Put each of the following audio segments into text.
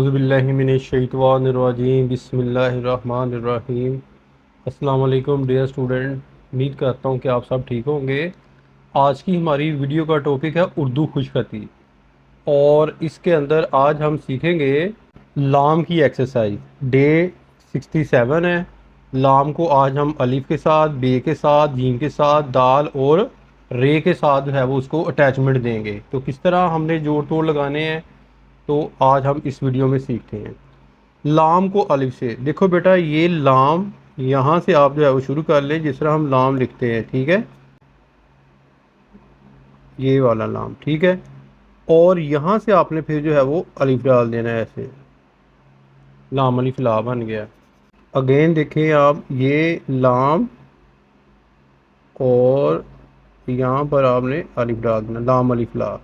औज़ुबिल्लाहि मिनश्शैतानिर्रजीम बिस्मिल्लाहिर्रहमानिर्रहीम। अस्सलाम वालेकुम डियर स्टूडेंट, उम्मीद करता हूँ कि आप सब ठीक होंगे। आज की हमारी वीडियो का टॉपिक है उर्दू खुशखती, और इसके अंदर आज हम सीखेंगे लाम की एक्सरसाइज। डे 67 है। लाम को आज हम अलिफ के साथ, बे के साथ, जीम के साथ, दाल और रे के साथ जो है वो उसको अटैचमेंट देंगे। तो किस तरह हमने जोड़ तोड़ लगाने हैं, तो आज हम इस वीडियो में सीखते हैं। लाम को अलिफ से, देखो बेटा ये लाम यहाँ से आप जो है वो शुरू कर ले, जिस तरह हम लाम लिखते हैं, ठीक है, ये वाला लाम, ठीक है। और यहाँ से आपने फिर जो है वो अलिफ डाल देना है, ऐसे लाम अलिफ ला बन गया। अगेन देखें आप, ये लाम और यहाँ पर आपने अलिफ डाल देना, लाम अलिफ ला।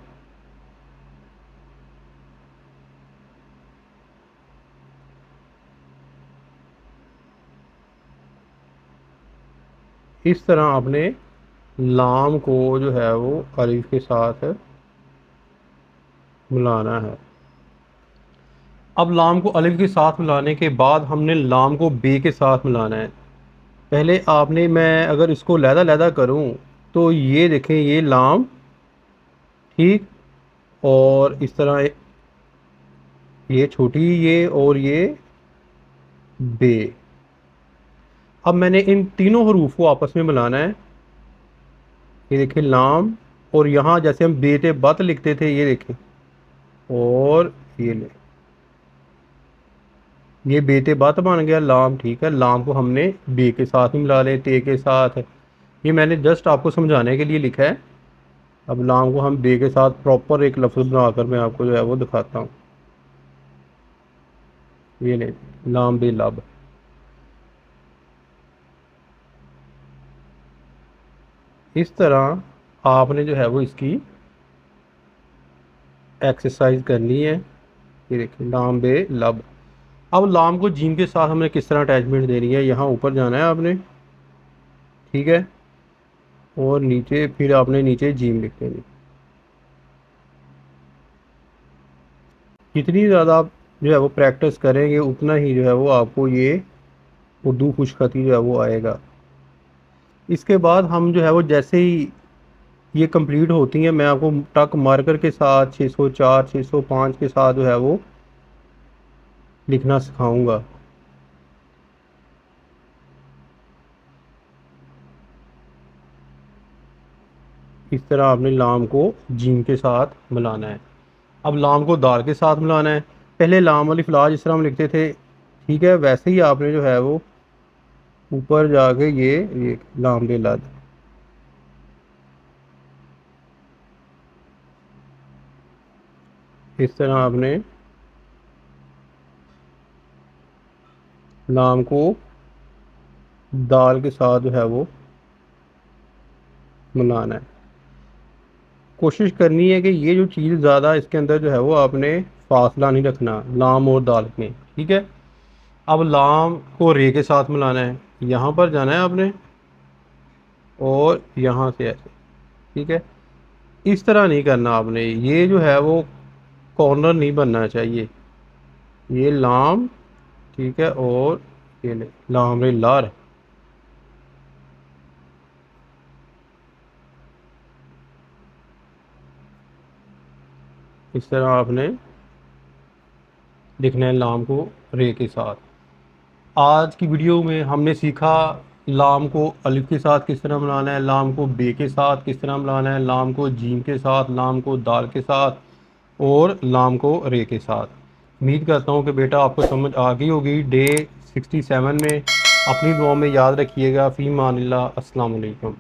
इस तरह आपने लाम को जो है वो अलिफ के साथ मिलाना है। अब लाम को अलिफ के साथ मिलाने के बाद हमने लाम को बे के साथ मिलाना है। पहले आपने, मैं अगर इसको लहदा करूं तो ये देखें, ये लाम, ठीक, और इस तरह ये छोटी, ये और ये बे। अब मैंने इन तीनों हरूफ को आपस में मिलाना है। ये देखें लाम, और यहाँ जैसे हम बेते बत लिखते थे, ये देखें, और ये ले, ये बेते बात बन गया लाम, ठीक है। लाम को हमने बे के साथ ही मिला ले, ते के साथ। ये मैंने जस्ट आपको समझाने के लिए लिखा है। अब लाम को हम बे के साथ प्रॉपर एक लफ्ज़ बनाकर मैं आपको जो है वो दिखाता हूँ। ये ले, लाम बे लब। इस तरह आपने जो है वो इसकी एक्सरसाइज करनी है। ये देखिए, लाम बे लब। अब लाम को जीम के साथ हमने किस तरह अटैचमेंट देनी है, यहाँ ऊपर जाना है आपने, ठीक है, और नीचे फिर आपने नीचे जीम लिख देनी। जितनी ज़्यादा आप जो है वो प्रैक्टिस करेंगे, उतना ही जो है वो आपको ये उर्दू खुशखती जो है वो आएगा। इसके बाद हम जो है वो जैसे ही ये कंप्लीट होती हैं, मैं आपको टक मार्कर के साथ 604 605 के साथ जो है वो लिखना सिखाऊंगा। इस तरह आपने लाम को जीम के साथ मिलाना है। अब लाम को दाल के साथ मिलाना है। पहले लाम अलिफ ला जिस तरह हम लिखते थे, ठीक है, वैसे ही आपने जो है वो ऊपर जाके ये लाम बे लद, इस तरह आपने लाम को दाल के साथ जो है वो मिलाना है। कोशिश करनी है कि ये जो चीज़ ज़्यादा इसके अंदर जो है वो आपने फासला नहीं रखना लाम और दाल में, ठीक है। अब लाम को रे के साथ मिलाना है। यहाँ पर जाना है आपने, और यहाँ से ऐसे, ठीक है। इस तरह नहीं करना आपने, ये जो है वो कॉर्नर नहीं बनना चाहिए। ये लाम, ठीक है, और ये ले, लाम रे लार। इस तरह आपने लिखना है लाम को रे के साथ। आज की वीडियो में हमने सीखा लाम को अलिफ के साथ किस तरह मिलाना है, लाम को बे के साथ किस तरह मिलाना है, लाम को जीम के साथ, लाम को दाल के साथ, और लाम को रे के साथ। उम्मीद करता हूँ कि बेटा आपको समझ आ गई होगी। डे 67 में अपनी दुआ में याद रखिएगा। फ़ी मानिल्लाह। अस्सलाम वालेकुम।